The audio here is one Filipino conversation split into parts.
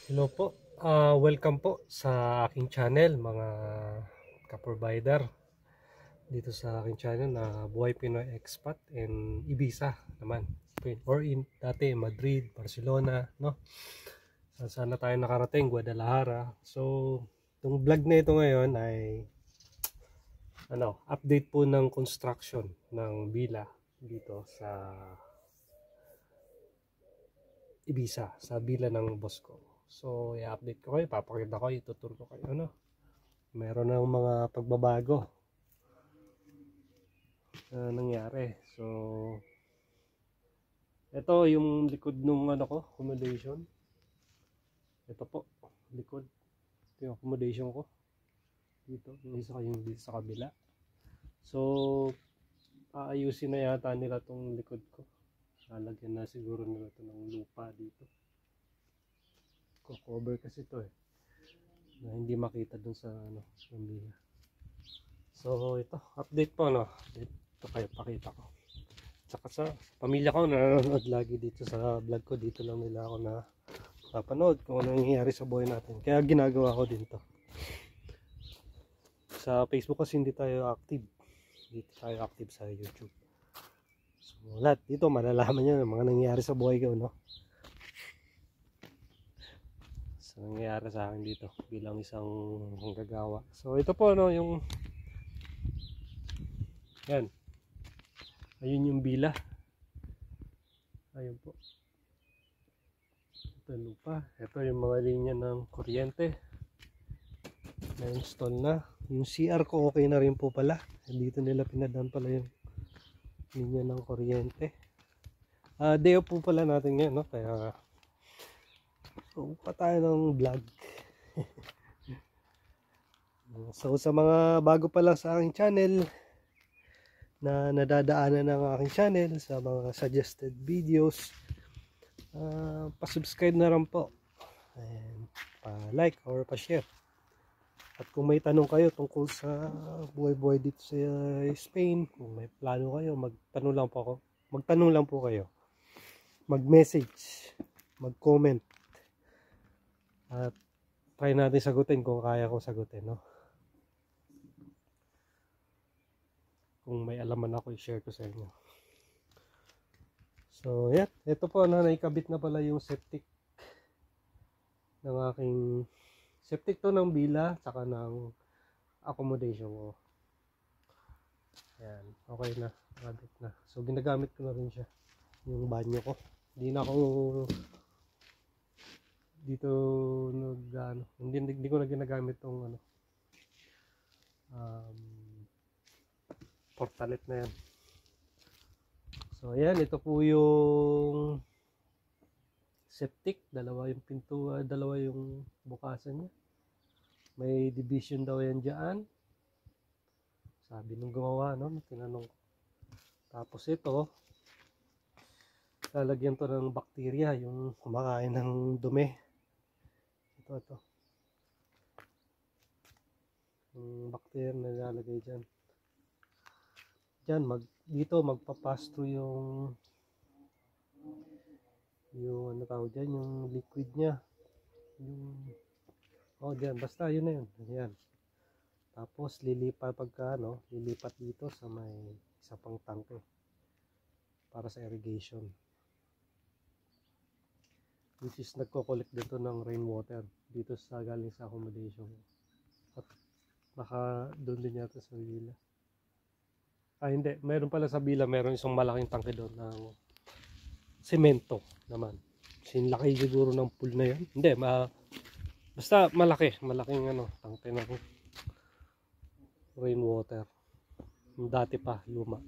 Hello po, welcome po sa aking channel mga ka-provider dito sa aking channel na Buhay Pinoy Expat and Ibiza naman or in dati Madrid, Barcelona, no? Sana tayo nakarating Guadalajara. So, itong vlog na ito ngayon ay update po ng construction ng villa dito sa Ibiza, sa villa ng boss ko. So, i-update ko kayo, papakita ko, ituturo ko kayo, meron ng mga pagbabago na nangyari. So, ito yung likod nung accommodation. Ito po, likod. Ito yung accommodation ko. Dito, yung isa yung dito sa kabila. So, aayusin na yata nila tong likod ko. Lalagyan na siguro nila ito ng lupa dito. Cover kasi ito na hindi makita dun sa pamilya. So ito, update po ito kayo pakita ko. Tsaka sa pamilya ko nanonood lagi dito sa vlog ko, dito lang nila ako na napanood kung ano nangyayari sa buhay natin. Kaya ginagawa ko din to. Sa Facebook kasi hindi tayo active. Dito tayo active sa YouTube. So lahat dito malalaman nyo ng mga nangyayari sa buhay ko, nangyayari sa akin dito bilang isang manggagawa. So ito po yung yan, ayun yung bila, ayun po, ito lupa, ito yung mga linya ng kuryente na install na. Yung CR ko okay na rin po pala, dito nila pinadaan pala yung linya ng kuryente. Day off po pala natin ngayon, kaya pa tayo ng vlog. So sa mga bago pa lang sa aking channel na nadadaanan ng aking channel sa mga suggested videos, pa-subscribe na rin po and pa-like or pa-share. At kung may tanong kayo tungkol sa buhay-buhay dito sa Spain, kung may plano kayo, magtanong lang po kayo, mag-message, mag-comment. At try natin sagutin kung kaya kong sagutin, Kung may alaman ako, i-share ko sa inyo. So, yan. Ito po naikabit na pala yung septic ng aking septic to ng villa, saka ng accommodation ko. Yan. Okay na. Nakabit na. So, ginagamit ko na rin siya. Yung banyo ko. Hindi na ako dito hindi ko na ginagamit tong portalet na yan. So ayan, ito po yung septic, dalawa yung pinto, dalawa yung bukasan niya, may division daw yan dyan, sabi nung gumawa, tinanong ko. Tapos ito, lalagyan to ng bakterya, yung kumakain ng dumi. Ito yung bakterya na nilalagay dyan. Dito magpapass through yung tawag dyan, yung liquid nya, dyan, basta yun na yun. Ayan. Tapos lilipat lilipat dito sa may isa pang tangke para sa irrigation, which is nagko-collect dito ng rainwater dito sa galing sa accommodation. At baka doon din yata sa villa. Hindi, meron pala sa villa, meron isang malaking tangke doon ng semento naman. Sinlaki siguro ng pool na yan. Hindi, basta malaking tangke ng rainwater. Dati pa, luma.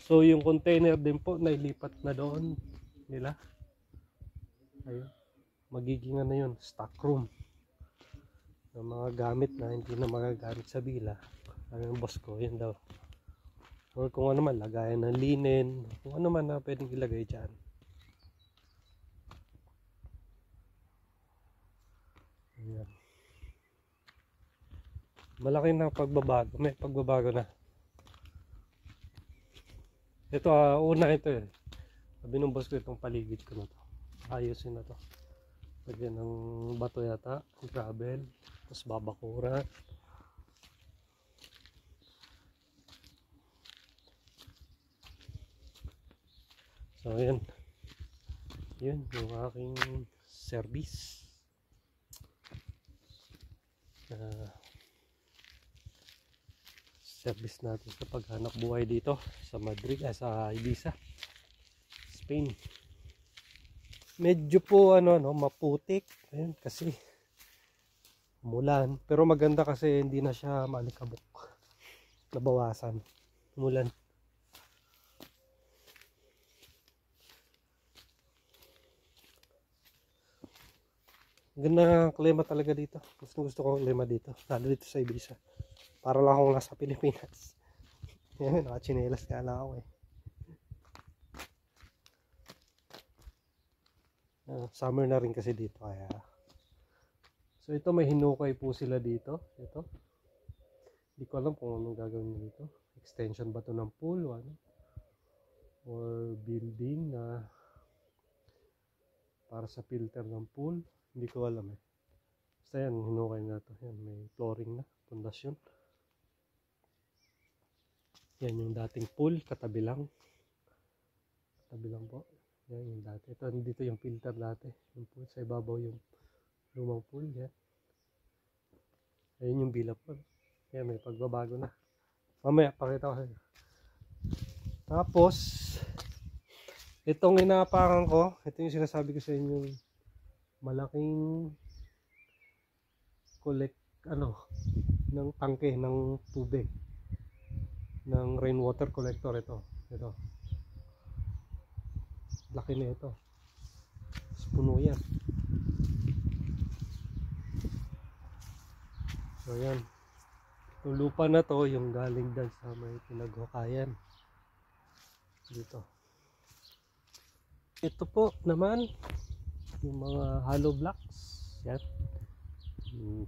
So yung container din po nailipat na doon nila. Ayun. Magiging yun, stock room ng mga gamit na hindi na magagamit sa villa. Yung boss ko, yun daw. Or kung ano man, lagayan ng linen, kung ano man na pwedeng ilagay dyan. Ayan. Malaki na pagbabago, may pagbabago na. Ito, una ito Sabi ng boss ko, itong paligid ko na to. ayusin na to. Lagyan ng bato yata, gravel, tapos babakura. So ayan, yun yung aking service. Service natin sa paghanap buhay dito sa Madrid, sa Ibiza, Spain. Medyo po maputik. Ayan, kasi umulan. Pero maganda kasi hindi na siya maalikabok. Nabawasan. Umulan. Ganda ng klima talaga dito. Gusto ko ang klima dito. Lalo dito sa Ibiza. Para lang akong nasa Pilipinas. Yan, nakachinelas nga lang ako eh. Summer na rin kasi dito kaya. So ito may hinukay po sila dito. Ito. Hindi ko alam kung anong gagawin dito. Extension ba ito ng pool o ano? Or building na para sa filter ng pool. Hindi ko alam eh. Basta yan, hinukay na ito. Yan, may flooring na. Pundasyon. Yan yung dating pool, katabi lang. Katabi lang po. Yan yung dati. Ito, dito yung filter dati. Yung pool, sa ibabaw yung lumang pool. Yan. Ayun yung bila po. Yan, may pagbabago na. Mamaya, pakita ko sa inyo. Tapos, itong inaapakan ko, ito yung sinasabi ko sa inyo, malaking ng tangke ng tubig. Ng rainwater collector ito. Laki na ito. Puno yan. So yan. Itong lupa na to yung galing dyan sa may pinaghukayan. Dito. Ito po naman yung mga hollow blocks. Yan.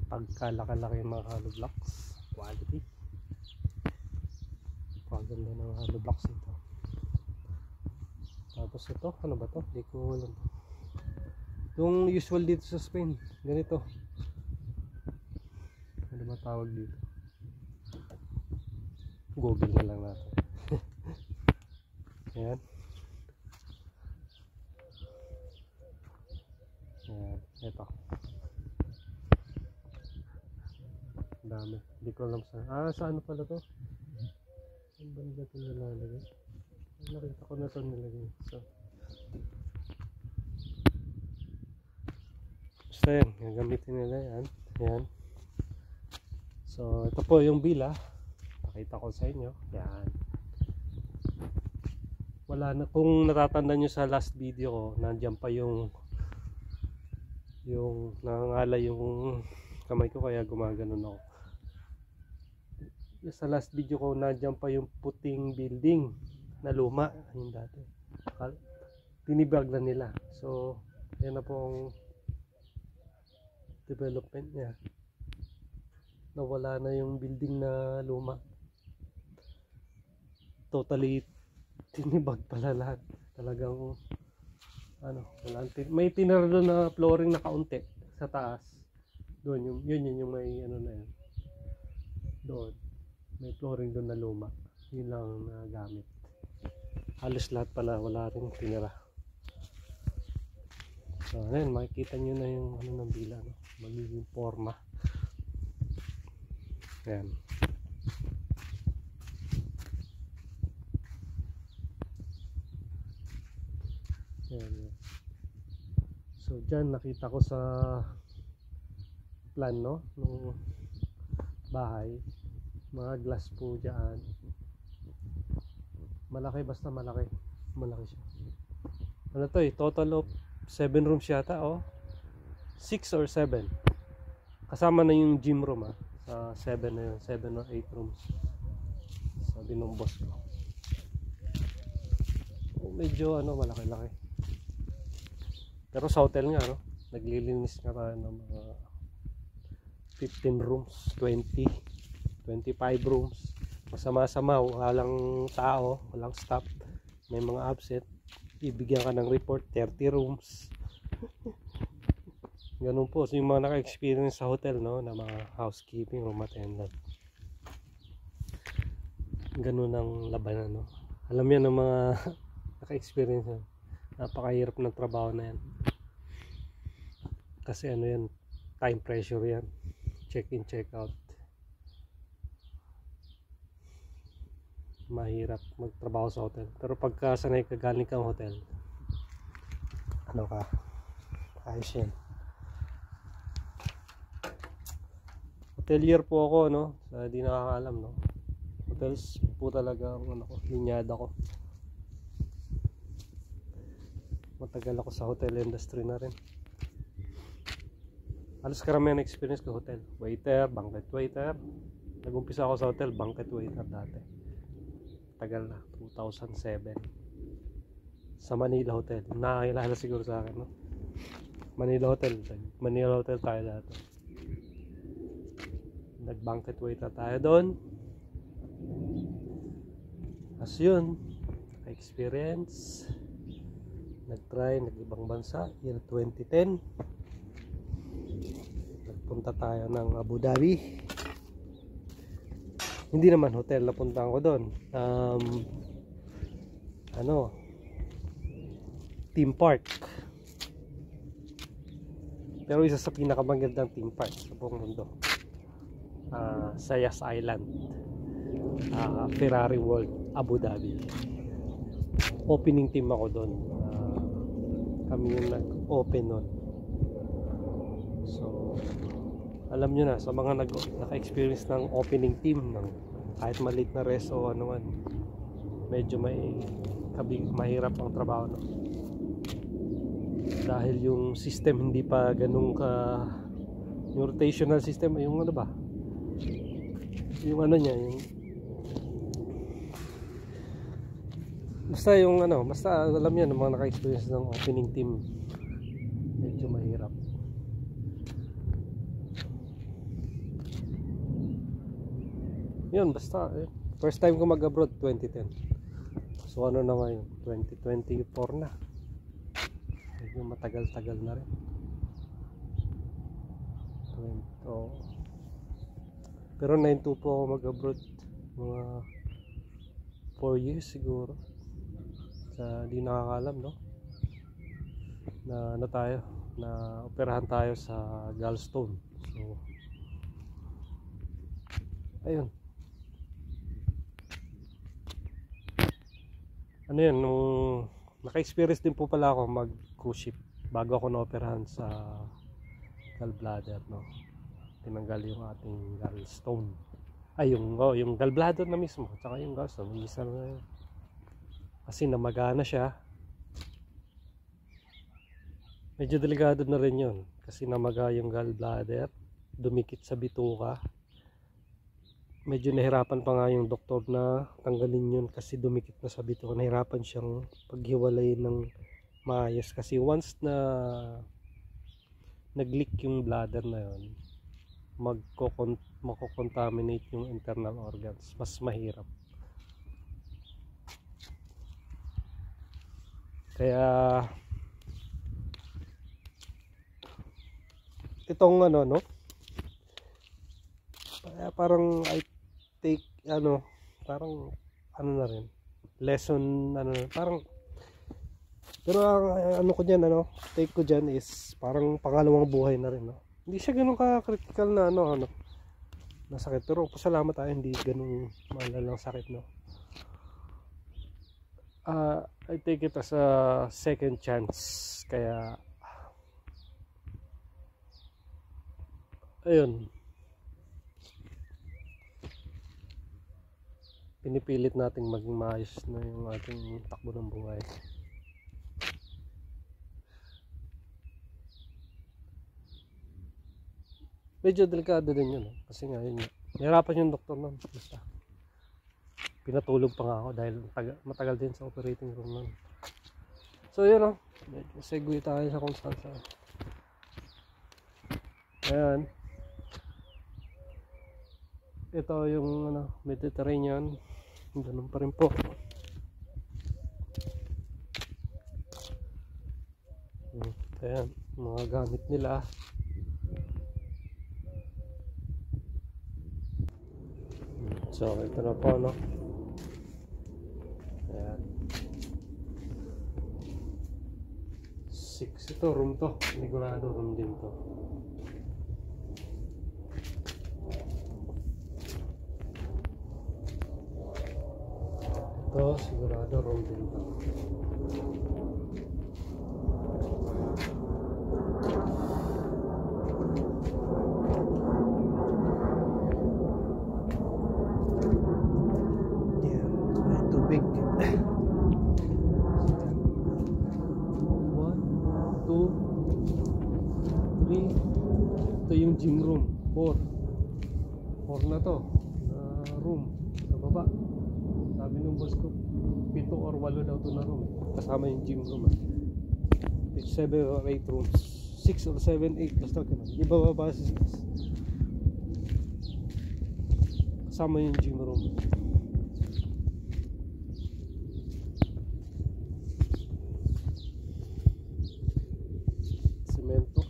Pagkalaki-laki yung mga hollow blocks. Quality. Paganda ng hollow blocks nito. Tapos ito, ano ba to? Hindi ko alam. Yung usual dito sa Spain, ganito. Ano ba tawag dito? Google na lang natin. Ayan. Ayan, ito. Dami. Hindi ko alam sa ano pala to? Ang banda ito nilalagay. Nakita ko na ito nilagay. So, basta yan. Gagamitin nila yan. Yan. So, ito po yung bila. Pakita ko sa inyo. Yan. Wala na. Kung natatanda nyo sa last video ko, nandiyan pa yung nangangalay yung kamay ko kaya gumaganon ako. Sa last video ko, nandiyan pa yung puting building na luma. Yung dati. Tinibag na nila. So, yan na pong development niya. Nawala na yung building na luma. Totally tinibag pala lahat. Talagang may tinira doon na flooring na kaunti sa taas. Doon yun yung may na yan. Doon may flooring doon na luma. Yun lang na gamit. Halos lahat pala wala rin tinira. So ayun, makikita nyo na yung ng bila, no? Magiging forma. Ayan. Ayan. So dyan nakita ko sa plan, no, ng bahay, mga glass po dyan. Malaki, basta malaki siya. Ano to eh, total of 7 rooms yata, 6 or 7 kasama na yung gym room, sa 7 na yun, 7 or 8 rooms sabi ng boss ko. Medyo malaki-laki, pero sa hotel nga, naglilinis nga tayo ng mga 15 rooms, 20, 25 rooms. Masama-sama, walang tao, walang staff, may mga absent, ibigyan ka ng report, 30 rooms. Ganun po. So, yung mga naka-experience sa hotel, no, na mga housekeeping, room attendant. Ganun ang labanan, no. Alam yan ng mga naka-experience yan. Napakahirap ng trabaho na yan. Kasi ano yan, time pressure yan. Check-in, check-out. Mahirap magtrabaho sa hotel. Pero pagka sanay ka galing kang hotel, ano ka, ayos yan. Hotelier po ako, no, sa di nakakaalam, no. Hotels po talaga ang ano ko, linyada ko. Matagal ako sa hotel industry na rin. Halos karamihan experience ko hotel. Waiter, banquet waiter. Nag-umpisa ako sa hotel, banquet waiter dati. Tagal na, 2007. Sa Manila Hotel. Nakakilala siguro sa akin, no? Manila Hotel. Manila Hotel tayo dati. Nag-banquet waiter tayo doon. As yun, experience. Nag-try, nag-ibang bansa. Year 2010. Nagpunta tayo ng Abu Dhabi. Hindi naman hotel, napuntahan ko doon. Theme park. Pero isa sa pinakamagandang theme park sa buong mundo. Sayas Island. Ferrari World, Abu Dhabi. Opening team ako doon. Kami yung nag-open nun. So, alam nyo na, sa mga naka-experience ng opening team ng kahit maliit na rest o ano man, medyo mahirap ang trabaho, no? Dahil yung system hindi pa ganun yung rotational system, yung ano ba, yung ano niya, yung basta alam niya ng mga naka-experience ng opening team, medyo mahirap. Yun, basta first time ko mag-abroad 2010. So ano na ngayon, 2024 na. Medyo matagal-tagal na rin. Pero 9-2 po ako mag-abroad. Mga 4 years siguro. Sa di nakakalam, no? Na ano tayo, na operahan tayo sa Gallstone. So ayun. Ano yun, nung naka-experience din po pala ako mag cruise ship bago ako na-operahan sa gallbladder, no? Tinanggal yung ating gallstone. Ay, yung gallbladder na mismo, tsaka yung gallstone, isa na yun. Kasi namagana siya. Medyo delikado na rin yun, kasi namaga yung gallbladder, dumikit sa bituka. Medyo nahirapan pa nga yung doktor na tanggalin yun kasi dumikit na sa bituka. Nahirapan siyang paghiwalay ng maayos kasi once na nag-leak yung bladder na yun, mako-contaminate yung internal organs. Mas mahirap. Kaya itong ano, no? Parang I take parang ano na rin lesson, parang, pero ang take ko dyan is parang pangalawang buhay na rin, no? Hindi siya ganun ka-critical na na sakit, pero pasalamat tayo hindi ganun malalang sakit, no? I take it as a second chance, kaya ayun, pinipilit nating maging maayos na yung ating takbo ng buhay. Medyo delikado din yun, kasi nga yun, nahirapan yung doktor nun. Basta pinatulog pa nga ako dahil matagal din sa operating room nun. So yun, medyo segue tayo sa kung saan. Ayan, ito yung Mediterranean. Ganun pa rin po. Ayan, mga gamit nila. So, ito na po, no? Ayan. 6 ito, room to. Sigurado room din to. Ito, sigurado room din to. Big 1, 2, 3. Ito yung gym room. 4 na to na room sa baba. Sabi nung boss ko 7 or 8 daw to na room, kasama yung gym room. 7 or 8 rooms, 6 or 7, 8, basta ganun. Hindi bababa sa 6, kasama yung gym room. Semento.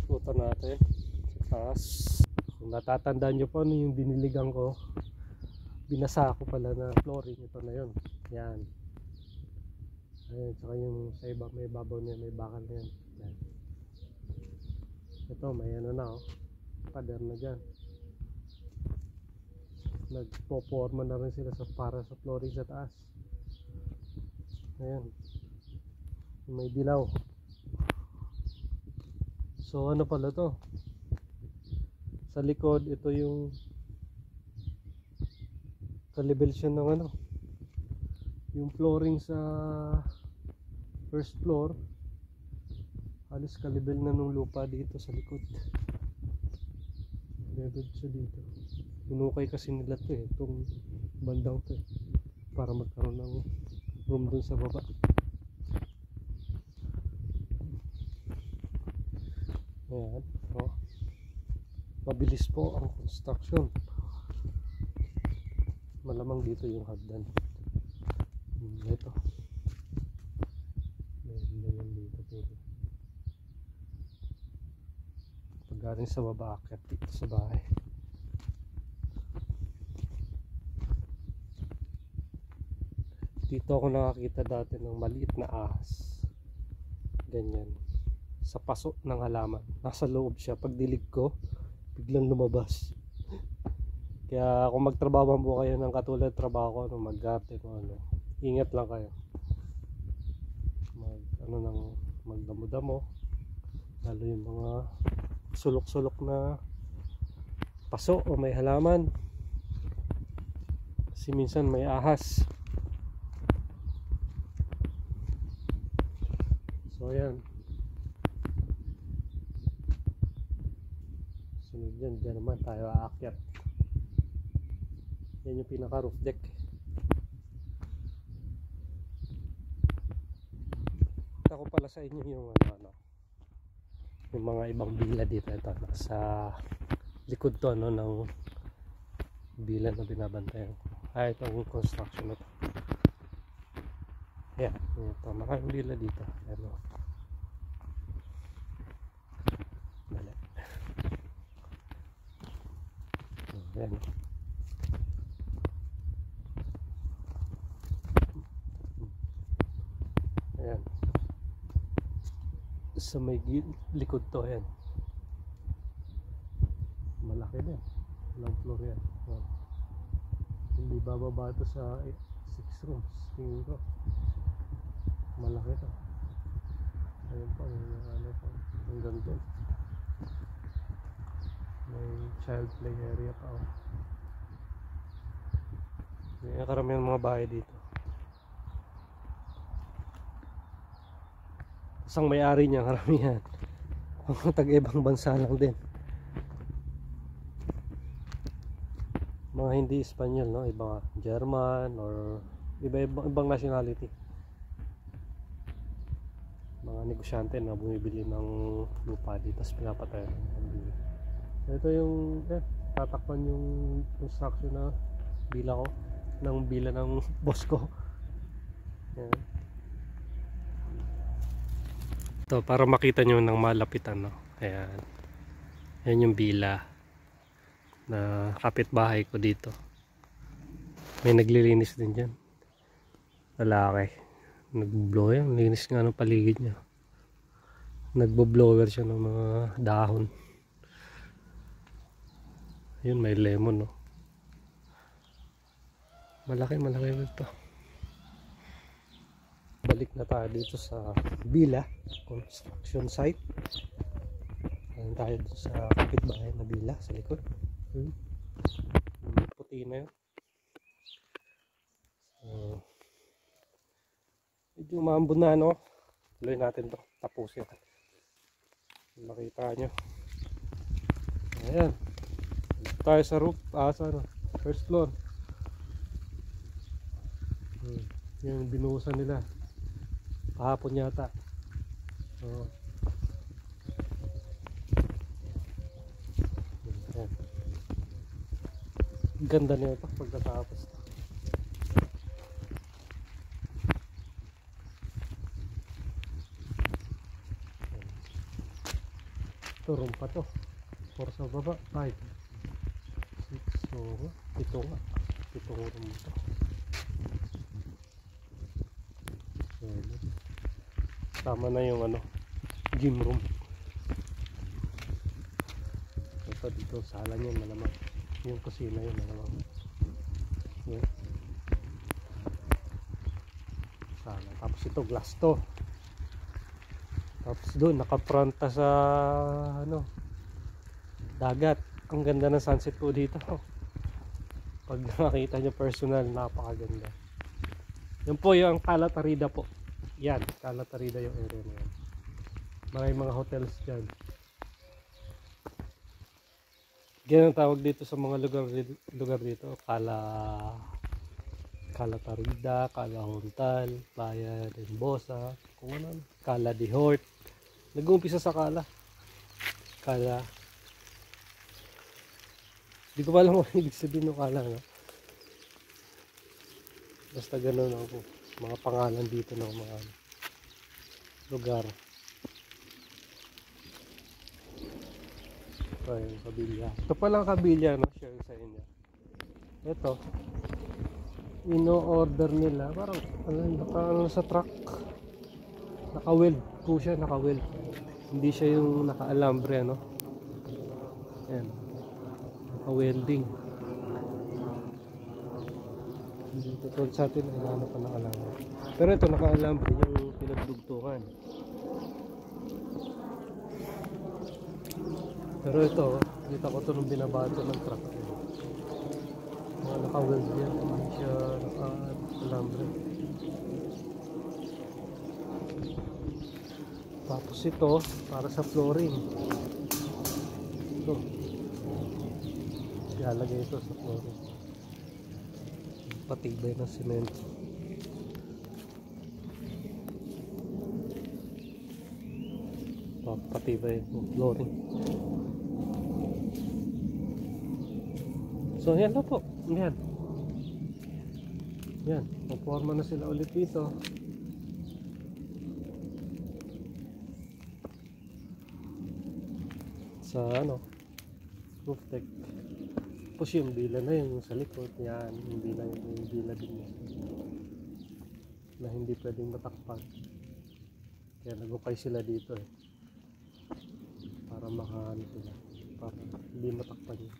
Ikutan natin sa taas. Kung natatandaan nyo po ano yung diniligan ko, binasa ko pala na flooring. Ito na yun. Yan. Ayan, saka yung sa iba, may babaw na yan, may bakal na yan. Yan. Ito, may ano na, oh, pader na dyan. Nagpo-forma na rin sila para sa flooring sa taas. Ayan, may dilaw. So ano pala to, sa likod ito yung kalibel siya ng ano, yung flooring sa first floor halos kalibel na nung lupa dito sa likod. Level siya dito. Inukay kasi nila to itong bandang to para magkaroon ng room dun sa baba. Ayan, so mabilis po ang construction. Malamang dito yung hagdan. Ito meron dito pwede. Pag galing sa baba, akyat dito sa bahay. Dito ako nakakita dati ng maliit na ahas. Ganyan. Sa paso ng halaman. Nasa loob siya. Pag dilig ko, biglang lumabas. Kaya kung magtrabaho po kayo ng katulad trabaho ko, mag-garden o ano, ingat lang kayo. Magdamo-damo. Lalo yung mga sulok-sulok na paso o may halaman. Kasi minsan may ahas. So ayan, sunod dyan naman tayo aakyat. Yan yung pinaka roof deck. Kita ko pala sa inyo yung yung mga ibang villa dito. Ito nasa likod to ng villa na binabantayan ko. Itong construction na to. Ayan, ito maraming villa dito. Ayan, dali. Ayan. Ayan. Sa may likod to, ayan. Malaki din. Ilang floor yan. Hindi bababa ito sa 6 rooms. Tingin ko. Malaki to. Ayun pa, ano pa. Hanggang doon. May child play area pa. May karamihan mga bahay dito. Isang may-ari niya karamihan. Mga taga-ibang bansa lang din. Mga hindi Espanyol, no? Iba German or ibang nationality. Mga negosyante na bumibili ng lupa dito tapos pinapatayan. Ito yung tatakpan yung construction na bila ko. ng bila ng boss ko. Yan. Ito, para makita nyo ng malapitan, no? Ayan. Yan yung bila na kapitbahay ko dito. May naglilinis din dyan. Lalaki. Nagbo-blow yan. Linis nga ng paligid niya. Nagbo-blower siya ng mga dahon. Yun, may lemon, no? Malaki ito. Balik na tayo dito sa Bila construction site. Ayan tayo dito sa kapitbahay na Bila sa likod. Puti na yun. So, medyo maambon na, no? Tuloy natin to, tapusin. Makita nyo. Ayan. Dito tayo sa roof, sa ano, first floor. Yung binuhusan nila kahapon yata. Ganda nito pagkatapos. Ito room pa to. 4 sa baba, 5 6, so ito nga, itong room to. Tama na yung ano, gym room. Ito dito, sala niya malamang. Yung kusina yun malamang. Yan. Sala. Tapos ito, glass to. Tapos doon, nakapronta sa ano, dagat. Ang ganda ng sunset po dito. Pag nakita nyo personal, napakaganda. Yan po yung Calatarida po. Yan, Calatarida yung area na yan. Maraming mga hotels dyan. Ganyan ang tawag dito sa mga lugar dito. Calatarida, Calahontal, Playa de Bosa, kung ano, Cala de Hort. Nag-uumpisa sa Cala. Hindi ko pa alam kung ibig sabihin ng Cala, no? Basta gano'n ako. Mga pangalan dito ng mga lugar. Ito yung kabilya. Ito palang kabilya, no? Share sa inyo. Ito. Ino-order nila. Parang ano sa truck. Naka-weld po siya. Naka-weld. Hindi siya yung naka-alambre, no? Ayan. Naka-welding. Dito tulad sa atin ay ano pa nakalambre. Pero ito nakaalambre yung pinagdugtungan. Pero ito, kita ko ito nung binabato ng truck. Mga naka-weld yan, hindi siya naka-alambre. Tapos ito, para sa flooring. Ito. Ilalagay ito sa flooring. Patibay ng semento. Patibay ng flooring. So yan na po. Yan. Yan. Puporma na sila ulit dito. Sa ano, roof deck. Tapos yung bila na yun sa likod. Yan, yung bila din yun. Na hindi pwedeng matakpan. Kaya nagukay sila dito eh. Para makaano sila. Para hindi matakpan yun.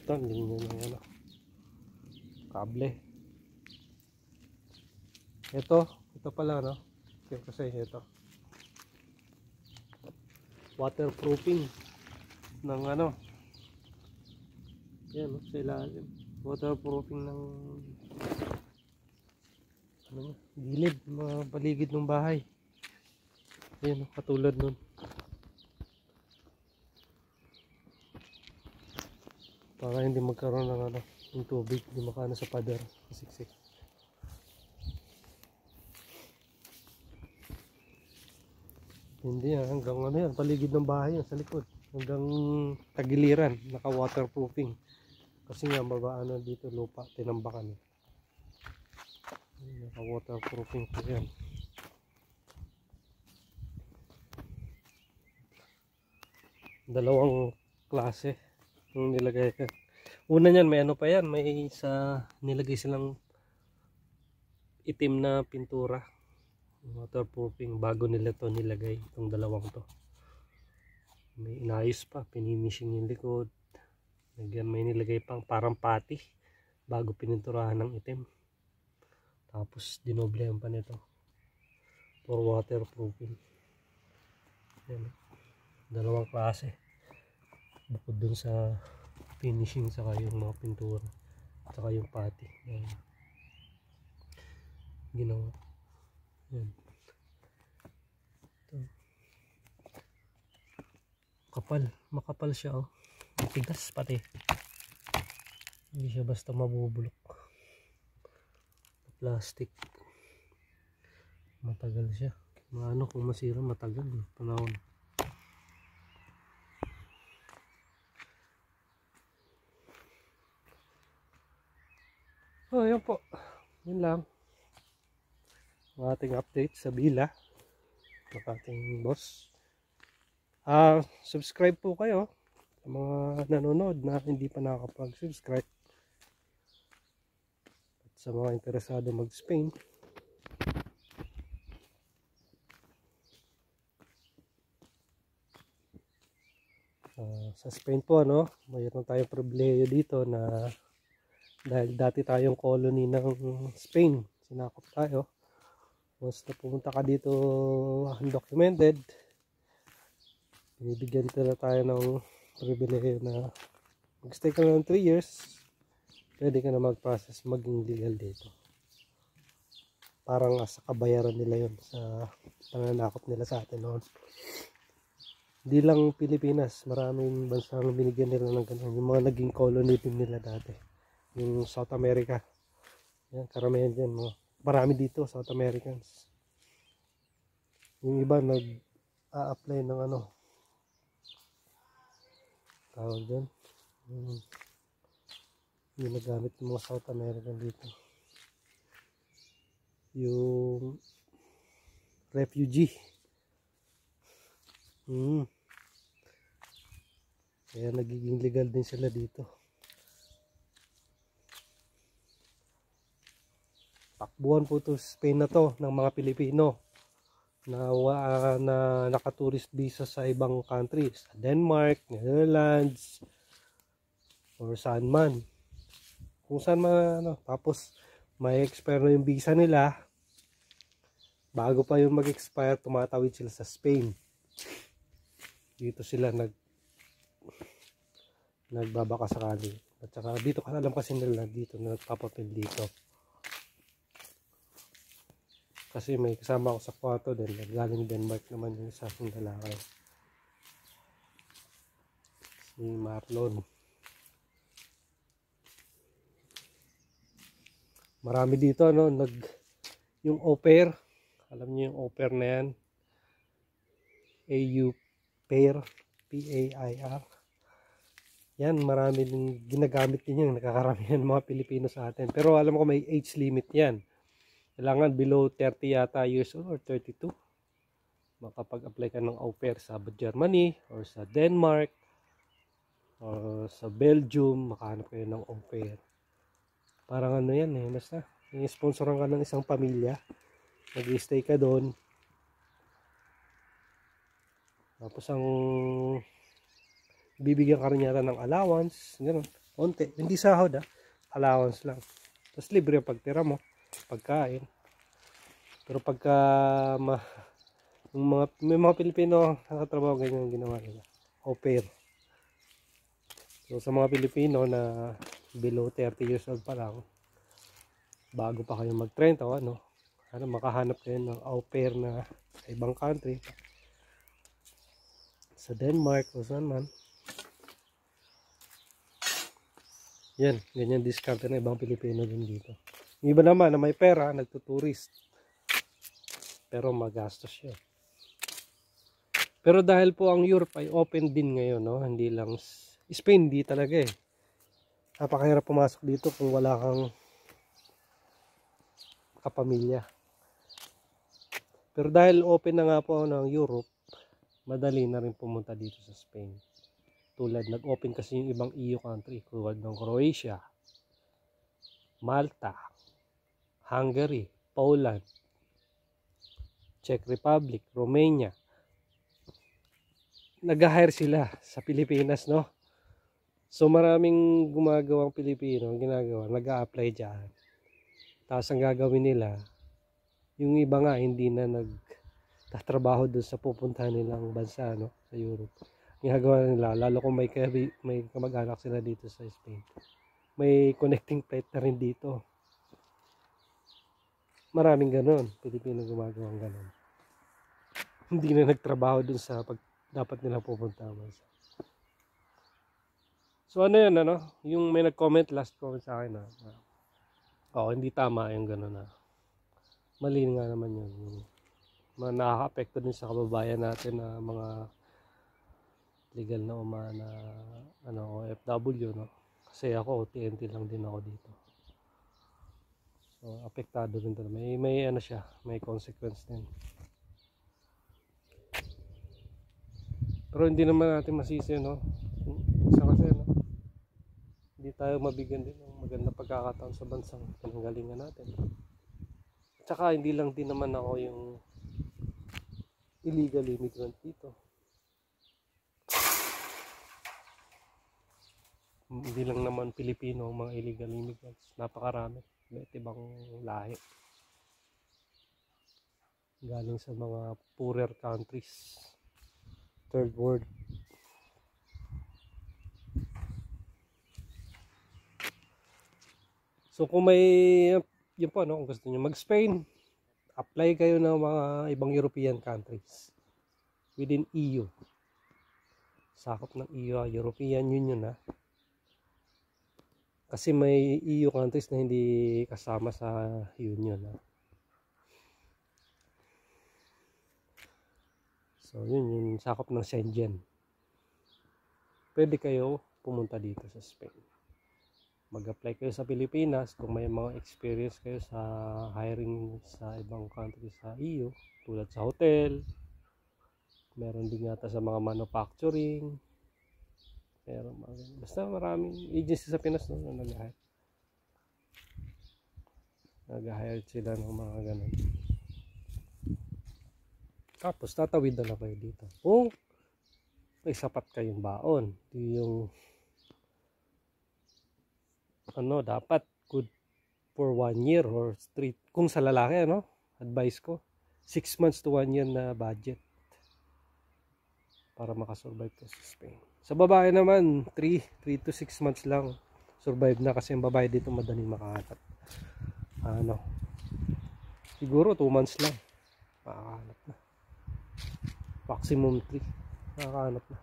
Ito, linya ng ano. Kable. Ito pala no. Kasi ito. Waterproofing ng ano. Yan, sa ilalim. Waterproofing ng ano, gilid, mga paligid ng bahay. Yan, katulad nun. Para hindi magkaroon ng ano, yung tubig, hindi makaano sa pader, kasiksik. Hindi yan, hanggang ano yan, paligid ng bahay yan, sa likod. hanggang tagiliran, naka waterproofing. Kasi nga mabaano dito lupa, tinambakan. Naka waterproofing po yan. Dalawang klase yung nilagay yan. Una niyan, may ano pa yan, may nilagay silang itim na pintura, waterproofing, bago nila to nilagay itong dalawang to. May inayos pa, pinimishing yung likod, may nilagay pang parang pati bago pininturahan ng itim, tapos dinoblehan pa nito for waterproofing. Yan, dalawang klase bukod dun sa finishing saka yung mga pintura saka yung pati. Yan, ginawa. Yan. Ito. Makapal siya, oh. Matigas pati. Hindi siya basta mabubulok. Plastic. Matagal siya. Maano kung masira, matagal panahon. Oh, yun po. Yun lang. Ang ating update sa Bila ng ating boss. Subscribe po kayo sa mga nanonood na hindi pa nakakapag-subscribe, at sa mga interesado mag-Spain. Sa Spain po, ano, mayroon tayong pribilehiyo dito na dahil dati tayong colony ng Spain, sinakop tayo. Once na pumunta ka dito undocumented, binibigyan na tayo ng pribilehiyo na mag-stay ka na ng 3 years, pwede ka na mag-process maging legal dito. Parang sa kabayaran nila yun sa pananakop nila sa atin noon. Hindi lang Pilipinas, maraming bansang binigyan nila ng ganun. Yung mga naging colony din nila dati, yung South America. Yan, karamihan dyan, marami dito South Americans. Yung iba nag-a-apply ng ano tawag dyan, yung nagamit ng mga South American dito, yung refugee. Kaya nagiging legal din sila dito. Takbuhan po to Spain na to ng mga Pilipino na naka-tourist visa sa ibang countries, Denmark, Netherlands, or saan man. Kung saan man, ano. Tapos may expire na yung visa nila, bago pa yung mag-expire, tumatawid sila sa Spain. Dito sila nagbabaka sakali. At saka dito, alam kasi nila dito na nagpapapil dito. Kasi may kasama ako sa kwarto din, galing Denmark naman yung isa kong lalaki, si Marlon. Marami dito, ano, yung au pair, alam niyo yung au pair na yan, AU pair, P-A-I-R. Yan, marami din ginagamit din yan, nakakaramihan mga Pilipino sa atin. Pero alam ko may age limit yan. Kailangan below 30 yata years old or 32. Makapag-apply ka ng au pair sa Germany or sa Denmark or sa Belgium, makahanap kayo ng au pair. Parang ano yan eh, basta i-sponsoran ka ng isang pamilya, mag-i-stay ka doon. Tapos ang bibigyan ka rin yata ng allowance, gano'n, konti, hindi sahod allowance lang. Tapos libre ang pagtira mo, pagkain. Pero pagka may mga Pilipino nakatrabaho, ganyan ginawa nila, au pair. So sa mga Pilipino na below 30 years old pa lang, bago pa kayo mag-30 o ano, makahanap kayo ng au pair na sa ibang country, sa Denmark o saan man. Yan, ganyan discount na ibang Pilipino din dito. Yung iba naman na may pera, nagtuturist, pero magastos siya. Pero dahil po ang Europe ay open din ngayon, no? Hindi lang Spain, di talaga eh. Napakahirap pumasok dito kung wala kang kapamilya. Pero dahil open na nga po ng Europe, madali na rin pumunta dito sa Spain. Tulad, nag-open kasi yung ibang EU country, tulad ng Croatia, Malta, Hungary, Poland, Czech Republic, Romania. Nag-hire sila sa Pilipinas, no? So maraming gumagawang Pilipino, ginagawa, nag-a-apply dyan. Tapos ang gagawin nila, yung iba nga hindi na nagtatrabaho doon sa pupuntahan nilang bansa, no? Sa Europe. Ginagawa nila, lalo kung may kamag-anak sila dito sa Spain. May connecting flight na rin dito. Maraming ganon, Pilipino gumagawang ganon. Hindi na nagtrabaho doon sa dapat nilang pupunta bansa. So ano yan, ano? Yung may nag-comment, last comment sa akin na hindi tama yung gano'n na. Mali nga naman yun. Nakaka-apekto din sa kababayan natin na mga legal na OFW, no? Kasi ako, TNT lang din ako dito. So, apektado rin doon. May ano siya, may consequence din. Pero hindi naman natin masisi, no? Isa kasi, no? Hindi tayo mabigyan din ng magandang pagkakataon sa bansang pinanggalingan natin. Tsaka hindi lang din naman ako yung illegal immigrant dito. Hindi lang naman Pilipino ang mga illegal immigrants. Napakarami. Iba't ibang lahi. Galing sa mga poorer countries. Third world. So kung may, yun po, no, kung gusto nyo mag-Spain, apply kayo ng mga ibang European countries within EU. Sakop ng EU, European Union, ha. Kasi may EU countries na hindi kasama sa Union, ha. So yun yung sakop ng Schengen. Pwede kayo pumunta dito sa Spain. Mag-apply kayo sa Pilipinas kung may mga experience kayo sa hiring sa ibang country sa EU, tulad sa hotel, meron din yata sa mga manufacturing, basta maraming agency sa Pinas, no, na nag-hire sila ng mga ganun. Tapos tatawid na kayo dito kung may sapat kayong baon. Yung dapat good for 1 year or 3, kung sa lalaki, advice ko 6 months to 1 year na budget para makasurvive ka sa Spain. Sa babae naman 3 to 6 months lang survive na, kasi ang babae dito madaling makahanap. Siguro 2 months lang makakahanap na, maximum 3 makakahanap na,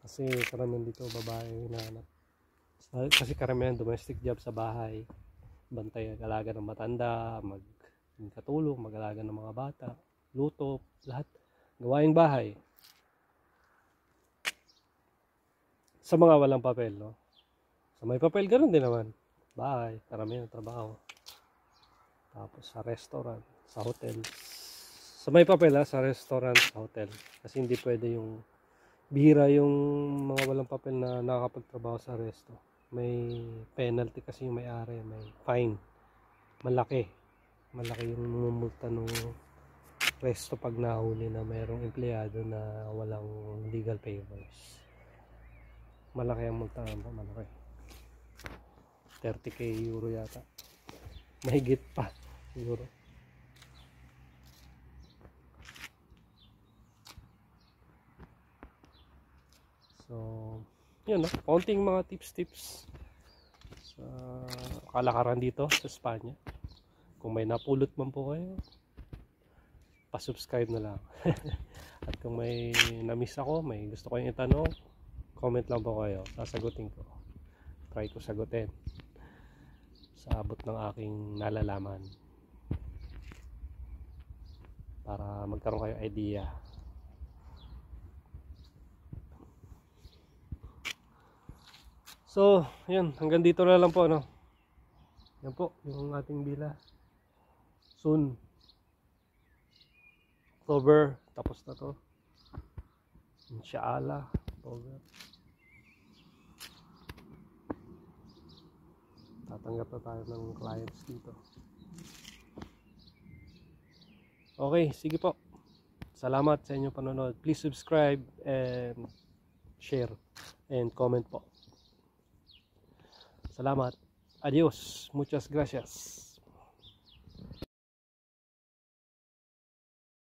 kasi karamihan dito babae hinahanap. Kasi karamihan domestic job sa bahay, bantay, alaga ng matanda, magkatulong, mag-alaga ng mga bata, luto, lahat gawaing bahay. Sa mga walang papel, no? Sa may papel, ganun din naman, bahay, karamihan ng trabaho. Tapos sa restaurant, sa hotel. Sa may papel, sa restaurant, sa hotel. Kasi hindi pwede yung bihira yung mga walang papel na nakakapagtrabaho sa resto. May penalty kasi yung may-ari, may fine. Malaki yung mumulta ng resto pag nahuli na mayroong empleyado na walang legal papers. Malaki ang multa, malaki. 30k euro yata. Mahigit pa siguro. So yun, konting mga tips sa kalakaran dito sa Espanya. Kung may napulot man po kayo, pa-subscribe na lang. At kung may na-miss ako, may gusto kayong itanong, comment lang po kayo, sasagutin ko. Try ko sagutin sa abot ng aking nalalaman para magkaroon kayo idea So, yun, hanggang dito na lang po, no. Yan po, yung ating villa. Soon. October, tapos na to. Inshallah, October. Tatanggap na tayo ng clients dito. Okay, sige po. Salamat sa inyong panonood. Please subscribe and share and comment po. Salamat. Adios. Muchas gracias.